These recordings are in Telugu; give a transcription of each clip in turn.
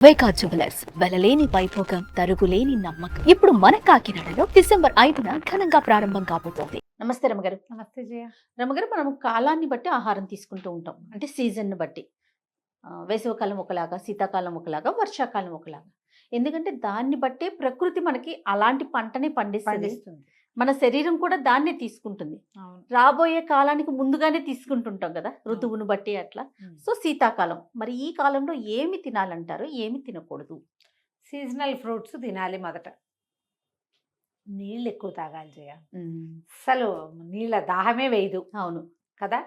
వైకా జ్యువెలర్స్ వెలలేని వైభోగం తరుగులేని నమ్మకం. ఇప్పుడు మన కాకినాడలో డిసెంబర్ 5న ఘనంగా ప్రారంభం కాబోతోంది. నమస్తే రమగారు. నమస్తే జయ. రమగారు, మనం కాలాన్ని బట్టి ఆహారం తీసుకుంటూ ఉంటాం, అంటే సీజన్ బట్టి. వేసవికాలం ఒకలాగా, శీతాకాలం ఒకలాగా, వర్షాకాలం ఒకలాగా. ఎందుకంటే దాన్ని బట్టే ప్రకృతి మనకి అలాంటి పంటని పండిస్తుంది. మన శరీరం కూడా దాన్నే తీసుకుంటుంది. అవును. రాబోయే కాలానికి ముందుగానే తీసుకుంటుంటాం కదా, ఋతువును బట్టి అట్లా. సో శీతాకాలం, మరి ఈ కాలంలో ఏమి తినాలంటారు, ఏమి తినకూడదు? సీజనల్ ఫ్రూట్స్ తినాలి మొదట. నీళ్ళు ఎక్కువ తాగాలి జయ. అసలు నీళ్ళ దాహమే వేయదు. అవును కదా,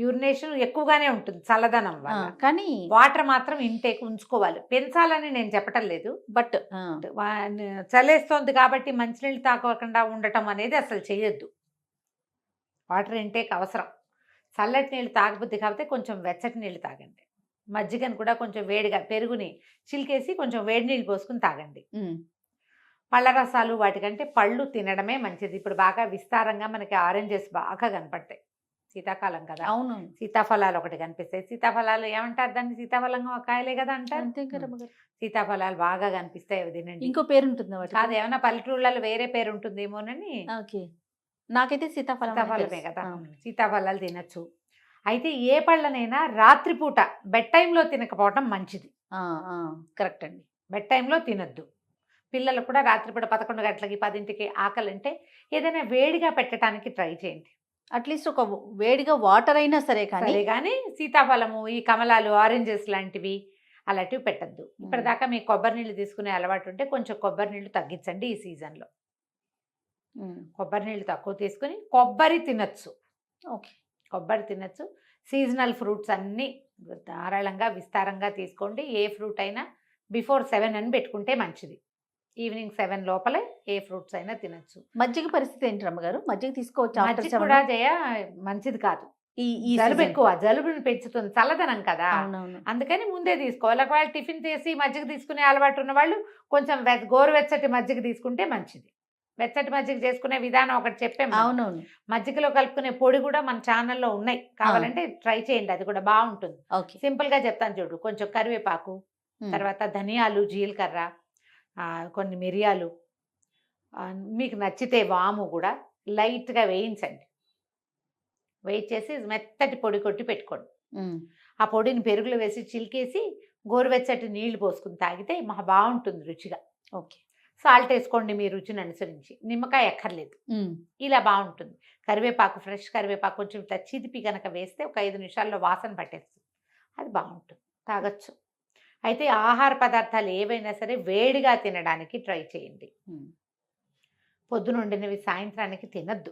యూరినేషన్ ఎక్కువగానే ఉంటుంది చల్లదనం వల్ల. కానీ వాటర్ మాత్రం ఇంటేక్ ఉంచుకోవాలి. పెంచాలని నేను చెప్పటం లేదు, బట్ చలేస్తోంది కాబట్టి మంచినీళ్ళు తాగకుండా ఉండటం అనేది అసలు చేయొద్దు. వాటర్ ఇంటేక్ అవసరం. చల్లటి నీళ్ళు తాగబుద్ది కాబట్టి కొంచెం వెచ్చటి నీళ్ళు తాగండి. మజ్జిగను కూడా కొంచెం వేడిగా పెరుగుని చిలికేసి కొంచెం వేడి నీళ్ళు పోసుకుని తాగండి. పళ్ళ రసాలు వాటికంటే పళ్ళు తినడమే మంచిది. ఇప్పుడు బాగా విస్తారంగా మనకి ఆరెంజెస్ బాగా కనపడతాయి, శీతాకాలం కదా. అవును, సీతాఫలాలు ఒకటి కనిపిస్తాయి. సీతాఫలాలు ఏమంటారు దాన్ని, సీతాఫలంగా కాయలే కదా అంటారు. అంతే కదా రమగారు. సీతాఫలాలు బాగా కనిపిస్తాయి, అవి తినండి. ఇంకో పేరు ఉంటుంది వాటికి. కాదు, ఏమైనా పల్లెటూళ్ళలో వేరే పేరు ఉంటుందేమోనని. ఓకే, నాకైతే సీతాఫలం అని సీతాఫలమే తెలుసు. కదా. సీతాఫలాలు తినచ్చు. అయితే ఏ పళ్ళనైనా రాత్రిపూట బెడ్ టైంలో తినకపోవటం మంచిది. కరెక్ట్ అండి. బెడ్ టైంలో తినద్దు. పిల్లలు కూడా రాత్రిపూట 11 గంటలకి 10ంటికి ఆకలి అంటే ఏదైనా వేడిగా పెట్టడానికి ట్రై చేయండి. అట్లీస్ట్ ఒక వేడిగా వాటర్ అయినా సరే కానీ. కానీ సీతాఫలము, ఈ కమలాలు, ఆరెంజెస్ లాంటివి అలాంటివి పెట్టద్దు. ఇప్పటిదాకా మీకు కొబ్బరి నీళ్ళు తీసుకునే అలవాటు ఉంటే కొంచెం కొబ్బరి నీళ్ళు తగ్గించండి. ఈ సీజన్లో కొబ్బరి నీళ్ళు తక్కువ తీసుకుని కొబ్బరి తినచ్చు. ఓకే, కొబ్బరి తినచ్చు. సీజనల్ ఫ్రూట్స్ అన్నీ ధారాళంగా విస్తారంగా తీసుకోండి. ఏ ఫ్రూట్ అయినా బిఫోర్ 7 అని పెట్టుకుంటే మంచిది. ఈవినింగ్ 7 లోపలే ఏ ఫ్రూట్స్ అయినా తినచ్చు. మజ్జిగ పరిస్థితి ఏంటి రమ్మగారు? మజ్జిగ తీసుకోవచ్చు? మజ్జిగ కూడా జయ మంచిది కాదు. ఈ జలుబు ఎక్కువ, జలుబుని పెంచుతుంది, చల్లదనం కదా. అవునవును. అందుకని ముందే తీసుకోవాలి. ఒకవేళ టిఫిన్ చేసి మజ్జిగ తీసుకునే అలవాటు ఉన్న వాళ్ళు కొంచెం గోరువెచ్చటి మజ్జిగ తీసుకుంటే మంచిది. వెచ్చటి మజ్జిగ చేసుకునే విధానం ఒకటి చెప్పాము. అవునవును. మజ్జిగలో కలుపుకునే పొడి కూడా మన ఛానల్లో ఉన్నాయి, కావాలంటే ట్రై చేయండి, అది కూడా బాగుంటుంది. సింపుల్ గా చెప్తాను చూడు. కొంచెం కరివేపాకు, తర్వాత ధనియాలు, జీలకర్ర, కొన్ని మిరియాలు, మీకు నచ్చితే వాము కూడా లైట్గా వేయించండి. వేయించేసి మెత్తటి పొడి కొట్టి పెట్టుకోండి. ఆ పొడిని పెరుగులో వేసి చిలికేసి గోరువెచ్చటి నీళ్లు పోసుకుని తాగితే మహా బాగుంటుంది రుచిగా. ఓకే, సాల్ట్ వేసుకోండి మీ రుచిని అనుసరించి, నిమ్మకాయ ఎక్కర్లేదు. ఇలా బాగుంటుంది. కరివేపాకు, ఫ్రెష్ కరివేపాకు కొంచెం ఇట్లా చిదిపి కనుక వేస్తే ఒక 5 నిమిషాల్లో వాసన పట్టేస్తుంది, అది బాగుంటుంది, తాగొచ్చు. అయితే ఆహార పదార్థాలు ఏవైనా సరే వేడిగా తినడానికి ట్రై చేయండి. పొద్దునుండినవి సాయంత్రానికి తినద్దు.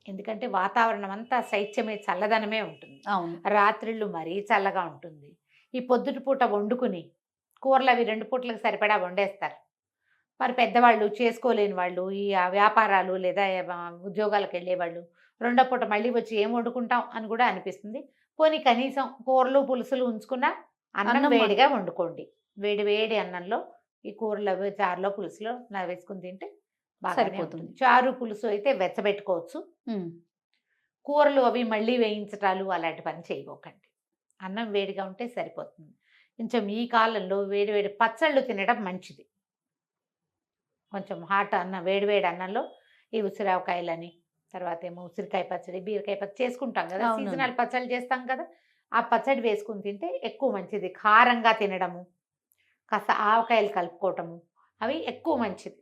ఎందుకంటే వాతావరణం అంతా శైత్యమే, చల్లదనమే ఉంటుంది. రాత్రిళ్ళు మరీ చల్లగా ఉంటుంది. ఈ పొద్దుటి పూట వండుకుని కూరలు అవి 2 పూటలకు సరిపడా వండేస్తారు. మరి పెద్దవాళ్ళు, చేసుకోలేని వాళ్ళు, ఈ వ్యాపారాలు లేదా ఉద్యోగాలకు వెళ్ళేవాళ్ళు రెండో పూట మళ్ళీ వచ్చి ఏం వండుకుంటాం అని కూడా అనిపిస్తుంది. పోనీ కనీసం కూరలు పులుసులు ఉంచుకున్న అన్నం వేడిగా వండుకోండి. వేడి వేడి అన్నంలో ఈ కూరలు అవి చారులో పులుసులో వేసుకుని తింటే బాగా సరిపోతుంది. చారు పులుసు అయితే వెచ్చబెట్టుకోవచ్చు. కూరలు అవి మళ్ళీ వేయించటాలు అలాంటి పని చేయబోకండి. అన్నం వేడిగా ఉంటే సరిపోతుంది. కొంచెం ఈ కాలంలో వేడి వేడి పచ్చళ్ళు తినడం మంచిది. కొంచెం హాట్ వేడివేడి అన్నంలో ఈ ఉసిరావకాయలని, తర్వాత ఏమో ఉసిరికాయ పచ్చడి, బీరకాయ పచ్చడి చేసుకుంటాం కదా, సీజనల్ పచ్చళ్ళు చేస్తాం కదా, ఆ పచ్చడి వేసుకుని తింటే ఎక్కువ మంచిది. కారంగా తినడము, కాస్త ఆవకాయలు కలుపుకోవటము, అవి ఎక్కువ మంచిది.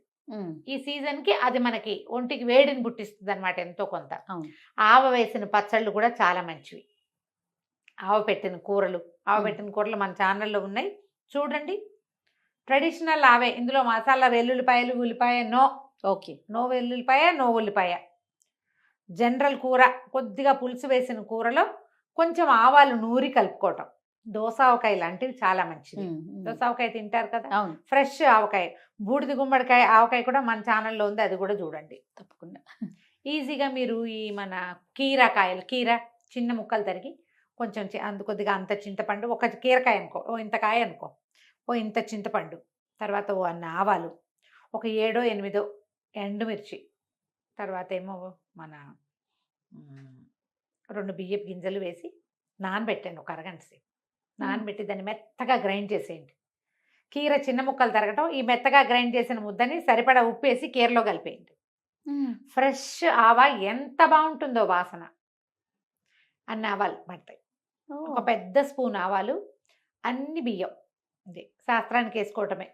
ఈ సీజన్కి అది మనకి ఒంటికి వేడిని పుట్టిస్తుంది అనమాట ఎంతో కొంత. ఆవ వేసిన పచ్చళ్ళు కూడా చాలా మంచివి. ఆవ పెట్టిన కూరలు మన ఛానల్లో ఉన్నాయి, చూడండి. ట్రెడిషనల్ ఆవే. ఇందులో మసాలా వెల్లుల్లిపాయలు, ఉల్లిపాయ నో. ఓకే, నో వెల్లుల్లిపాయ, నో ఉల్లిపాయ. జనరల్ కూర, కొద్దిగా పులుసు వేసిన కూరలో కొంచెం ఆవాలు నూరి కలుపుకోవటం. దోసావకాయ లాంటివి చాలా మంచిది. దోసావకాయ తింటారు కదా, ఫ్రెష్ ఆవకాయ. బూడిద గుమ్మడికాయ ఆవకాయ కూడా మన ఛానల్లో ఉంది, అది కూడా చూడండి తప్పకుండా. ఈజీగా మీరు ఈ మన కీర చిన్న ముక్కలు తరిగి కొంచెం కొద్దిగా అంత చింతపండు, ఒక కీరకాయ అనుకో, ఇంత కాయ అనుకో, ఇంత చింతపండు, తర్వాత అన్న ఆవాలు, ఒక 7 8 ఎండుమిర్చి, తర్వాత ఏమో మన 2 బియ్యపు గింజలు వేసి నానబెట్టండి. ఒక అరగంట సేపు నానబెట్టి దాన్ని మెత్తగా గ్రైండ్ చేసేయండి. కీర చిన్న ముక్కలు తరగటం, ఈ మెత్తగా గ్రైండ్ చేసిన ముద్దని సరిపడా ఉప్పు వేసి కీరలో కలిపేయండి. ఫ్రెష్ ఆవా ఎంత బాగుంటుందో వాసన. అన్ని ఆవాలు పడతాయి. ఒక పెద్ద స్పూన్ ఆవాలు, అన్ని బియ్యం, ఇది శాస్త్రానికి వేసుకోవటమే.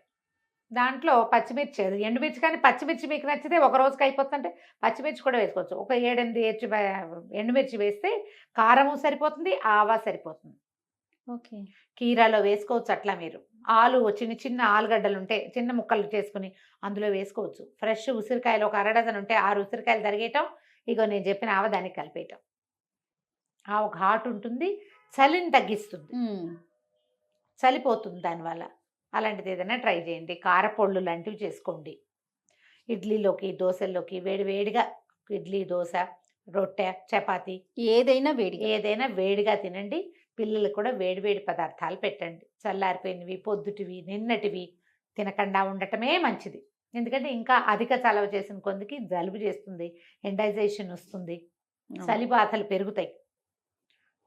దాంట్లో పచ్చిమిర్చి, అది ఎండుమిర్చి, కానీ పచ్చిమిర్చి మీకు నచ్చితే ఒక రోజుకి అయిపోతుందంటే పచ్చిమిర్చి కూడా వేసుకోవచ్చు. ఒక 7-8 ఎండుమిర్చి వేస్తే కారము సరిపోతుంది, ఆవా సరిపోతుంది. ఓకే. కీరాలో వేసుకోవచ్చు. అట్లా మీరు చిన్న చిన్న ఆలుగడ్డలు ఉంటే చిన్న ముక్కలు చేసుకుని అందులో వేసుకోవచ్చు. ఫ్రెష్ ఉసిరికాయలు ఒక 1/2 డజన్ ఉంటే 6 ఉసిరికాయలు తరిగేయటం, ఇగో నేను చెప్పిన ఆవ దానికి కలిపేయటం. ఆ ఒక హాట్ ఉంటుంది, చలిని తగ్గిస్తుంది, చలిపోతుంది దానివల్ల. అలాంటిది ఏదైనా ట్రై చేయండి. కారపొళ్ళు లాంటివి చేసుకోండి. ఇడ్లీలోకి, దోశల్లోకి వేడివేడిగా ఇడ్లీ, దోశ, రొట్టె, చపాతి ఏదైనా వేడిగా తినండి. పిల్లలకు కూడా వేడివేడి పదార్థాలు పెట్టండి. చల్లారిపోయినవి, పొద్దుటివి, నిన్నటివి తినకుండా ఉండటమే మంచిది. ఎందుకంటే ఇంకా అధిక చలవ చేసిన కొందికి జలుబు చేస్తుంది, ఎండైజేషన్ వస్తుంది, చలి బాధలు పెరుగుతాయి.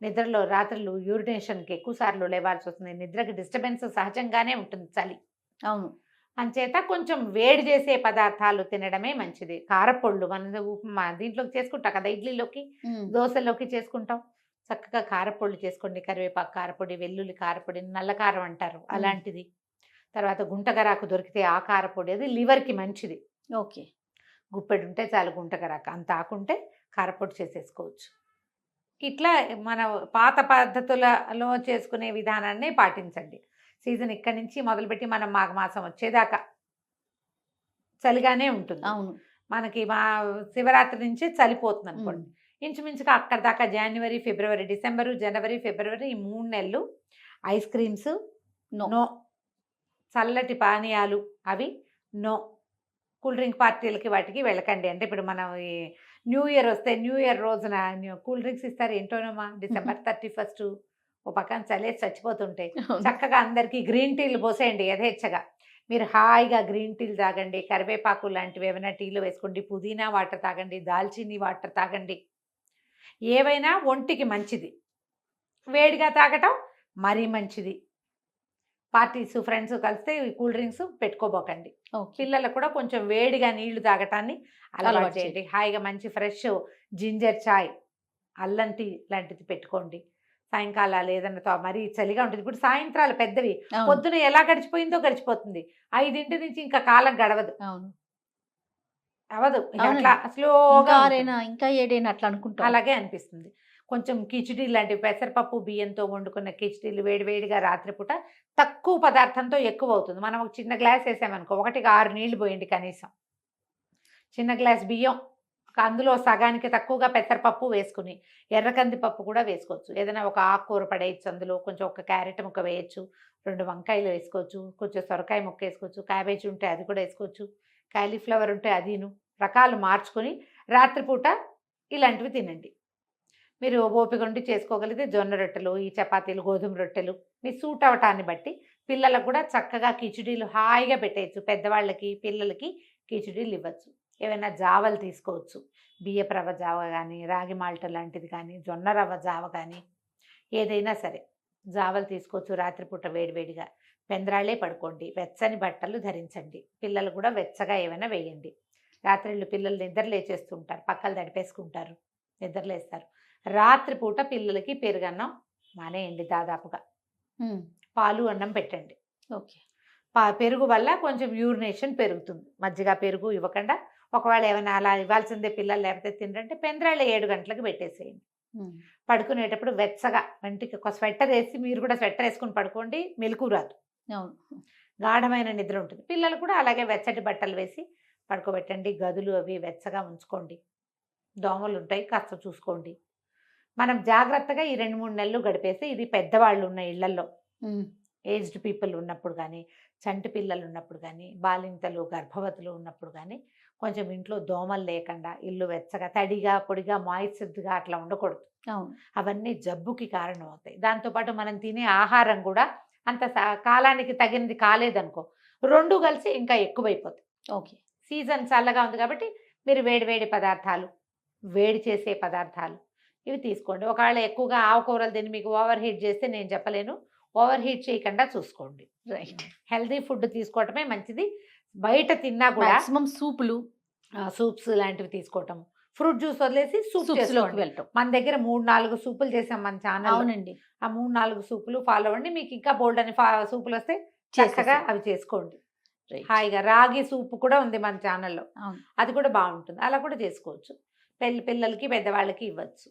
నిద్రలో రాత్రులు యూరినేషన్కి ఎక్కువసార్లు లేవాల్సి వస్తుంది. నిద్రకి డిస్టర్బెన్స్ సహజంగానే ఉంటుంది చలి. అవును. అంచేత కొంచెం వేడి చేసే పదార్థాలు తినడమే మంచిది. కారపొళ్ళు మన ఉప్మా దీంట్లోకి చేసుకుంటాం కదా, ఇడ్లీలోకి, దోశలోకి చేసుకుంటాం. చక్కగా కారపొళ్ళు చేసుకోండి. కరివేపాకు కారపొడి, వెల్లుల్లి కారపొడి, నల్ల కారం అంటారు అలాంటిది. తర్వాత గుంటగరాకు దొరికితే ఆ కారపొడి, అది లివర్కి మంచిది. ఓకే. గుప్పెడు ఉంటే చాలు గుంటగరాకు, అంత ఆకుంటే కారపొడి చేసేసుకోవచ్చు. ఇట్లా మన పాత పద్ధతులలో చేసుకునే విధానాన్ని పాటించండి. సీజన్ ఇక్కడి నుంచి మొదలుపెట్టి మనం మాఘమాసం వచ్చేదాకా చలిగానే ఉంటుంది. అవును. మనకి శివరాత్రి నుంచి చలిపోతుంది అనుకోండి. ఇంచుమించుగా అక్కడ దాకా జనవరి, ఫిబ్రవరి, డిసెంబరు, జనవరి, ఫిబ్రవరి, ఈ 3 నెలలు ఐస్ క్రీమ్స్ నో, చల్లటి పానీయాలు అవి నో, కూల్ డ్రింక్ పార్టీలకి వాటికి వెళ్ళకండి. అంటే ఇప్పుడు మనం ఈ న్యూ ఇయర్ వస్తే న్యూ ఇయర్ రోజున కూల్ డ్రింక్స్ ఇస్తారు ఏంటోనమ్మా, December 31 ఓ పక్కన చలేసి చచ్చిపోతుంటే చక్కగా అందరికీ గ్రీన్ టీలు పోసేయండి యథేచ్ఛగా. మీరు హాయిగా గ్రీన్ టీలు తాగండి, కరివేపాకు లాంటివి ఏమైనా టీలో వేసుకోండి, పుదీనా వాటర్ తాగండి, దాల్చిని వాటర్ తాగండి. ఏవైనా ఒంటికి మంచిది. వేడిగా తాగటం మరీ మంచిది. పార్టీస్, ఫ్రెండ్స్ కలిస్తే కూల్ డ్రింక్స్ పెట్టుకోబోకండి. పిల్లలకు కూడా కొంచెం వేడిగా నీళ్లు తాగటాన్ని అలవాటు చేయండి. హాయిగా మంచి ఫ్రెష్ జింజర్ చాయ్, అల్లం టీ లాంటిది పెట్టుకోండి. సాయంకాలాలు ఏదన్నా మరీ చలిగా ఉంటుంది. ఇప్పుడు సాయంత్రాలు పెద్దవి, పొద్దున ఎలా గడిచిపోయిందో గడిచిపోతుంది. 5 నుంచి ఇంకా కాలం గడవదు, అవదు, అట్లా స్లోగా ఇంకా 7 అట్లా అనుకుంటా. అలాగే అనిపిస్తుంది. కొంచెం కిచిడి లాంటివి, పెసరపప్పు బియ్యంతో వండుకున్న కిచిడీలు వేడివేడిగా రాత్రిపూట తక్కువ పదార్థంతో ఎక్కువ అవుతుంది. మనం ఒక చిన్న గ్లాస్ వేసామనుకో, 1కి 6 నీళ్లు పోయండి కనీసం. చిన్న గ్లాస్ బియ్యం, అందులో సగానికి తక్కువగా పెసరపప్పు వేసుకుని, ఎర్రకంది పప్పు కూడా వేసుకోవచ్చు. ఏదైనా ఒక ఆకుకూర పడేయచ్చు, అందులో కొంచెం ఒక క్యారెట్ ముక్క వేయచ్చు, 2 వంకాయలు వేసుకోవచ్చు, కొంచెం సొరకాయ ముక్క వేసుకోవచ్చు, క్యాబేజీ ఉంటే అది కూడా వేసుకోవచ్చు, కాలీఫ్లవర్ ఉంటే అదిను, రకాలు మార్చుకొని రాత్రిపూట ఇలాంటివి తినండి. మీరు ఓపిక ఉండి చేసుకోగలిగితే జొన్న రొట్టెలు, ఈ చపాతీలు, గోధుమ రొట్టెలు మీ సూట్ అవటాన్ని బట్టి పిల్లలకు కూడా చక్కగా కిచిడీలు హాయిగా పెట్టేయచ్చు. పెద్దవాళ్ళకి, పిల్లలకి కిచిడీలు ఇవ్వచ్చు. ఏమైనా జావలు తీసుకోవచ్చు, బియ్యపు రవ్వ జావ కానీ, రాగి మాల్ట లాంటిది కానీ, జొన్న రవ్వ జావ కానీ, ఏదైనా సరే జావలు తీసుకోవచ్చు. రాత్రిపూట వేడివేడిగా పెందరాళ్ళే పడుకోండి, వెచ్చని బట్టలు ధరించండి. పిల్లలు కూడా వెచ్చగా ఏమైనా వేయండి. రాత్రిళ్ళు పిల్లలు నిద్ర లేచేస్తుంటారు, పక్కలు తడిపేసుకుంటారు, నిద్రలేస్తారు. రాత్రిపూట పిల్లలకి పెరుగన్నం మానేయండి దాదాపుగా. పాలు అన్నం పెట్టండి. ఓకే. పెరుగు వల్ల కొంచెం యూరినేషన్ పెరుగుతుంది. మజ్జిగ పెరుగు ఇవ్వకుండా, ఒకవేళ ఏమైనా అలా ఇవ్వాల్సిందే పిల్లలు లేకపోతే తినరంటే పెందరాళ్ళు 7 గంటలకు పెట్టేసేయండి. పడుకునేటప్పుడు వెచ్చగా వంటికి ఒక స్వెట్టర్ వేసి, మీరు కూడా స్వెట్టర్ వేసుకుని పడుకోండి, మెలకు రాదు, గాఢమైన నిద్ర ఉంటుంది. పిల్లలు కూడా అలాగే వెచ్చటి బట్టలు వేసి పడుకోబెట్టండి. గదులు అవి వెచ్చగా ఉంచుకోండి. దోమలు ఉంటాయి, కాస్త చూసుకోండి. మనం జాగ్రత్తగా ఈ 2-3 నెలలు గడిపేసి, ఇది పెద్దవాళ్ళు ఉన్న ఇళ్లలో, ఏజ్డ్ పీపుల్ ఉన్నప్పుడు కానీ, చంటి పిల్లలు ఉన్నప్పుడు కానీ, బాలింతలు, గర్భవతులు ఉన్నప్పుడు కానీ కొంచెం ఇంట్లో దోమలు లేకుండా, ఇల్లు వెచ్చగా, తడిగా, పొడిగా, మాయిశ్చర్గా అట్లా ఉండకూడదు. అవన్నీ జబ్బుకి కారణం అవుతాయి. దాంతోపాటు మనం తినే ఆహారం కూడా అంత కాలానికి తగినది కాలేదనుకో, 2 కలిసి ఇంకా ఎక్కువైపోతాయి. ఓకే. సీజన్ చల్లగా ఉంది కాబట్టి మీరు వేడి పదార్థాలు, వేడి చేసే పదార్థాలు ఇవి తీసుకోండి. ఒకవేళ ఎక్కువగా ఆకుకూరలు తిని మీకు ఓవర్ హీట్ చేస్తే నేను చెప్పలేను, ఓవర్ హీట్ చేయకుండా చూసుకోండి. రైట్. హెల్తీ ఫుడ్ తీసుకోవటమే మంచిది. బయట తిన్నా కూడా మాక్సిమం సూపులు, సూప్స్ లాంటివి తీసుకోవటం, ఫ్రూట్ జ్యూస్ వదిలేసి సూప్ సూప్స్లోకి చేసుకోండి. వెళ్ళటం. మన దగ్గర 3-4 సూపులు చేసాం మన ఛానల్. అవునండి, ఆ 3-4 సూపులు ఫాలో అవ్వండి. మీకు ఇంకా బోల్డ్ అని సూపులు వస్తే చక్కగా చేసేసి. అవి చేసుకోండి. రైట్. హాయిగా రాగి సూప్ కూడా ఉంది మన ఛానల్లో, అవును. అది కూడా బాగుంటుంది. అలా కూడా చేసుకోవచ్చు. పిల్లలకి పెద్దవాళ్ళకి ఇవ్వచ్చు.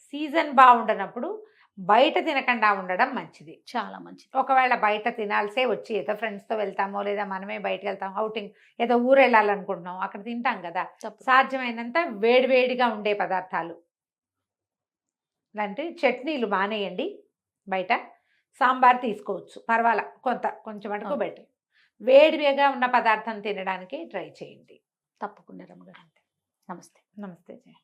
సీజన్ బాగుండనప్పుడు బయట తినకుండా ఉండడం మంచిది. చాలా మంచిది. ఒకవేళ బయట తినాల్సే వచ్చి ఏదో ఫ్రెండ్స్తో వెళ్తామో లేదా మనమే బయటకు వెళ్తాం అవుటింగ్, ఏదో ఊరు వెళ్ళాలనుకుంటున్నాం, అక్కడ తింటాం కదా. తప్పు. సాధ్యమైనంత వేడివేడిగా ఉండే పదార్థాలు లాంటి చట్నీలు మానేయండి. బయట సాంబార్ తీసుకోవచ్చు, పర్వాలా కొంచెం మటుకు అవును. బెటర్. వేడివేగా ఉన్న పదార్థం తినడానికి ట్రై చేయండి. తప్పకుండా రమ్మగారు. నమస్తే. నమస్తే జయ.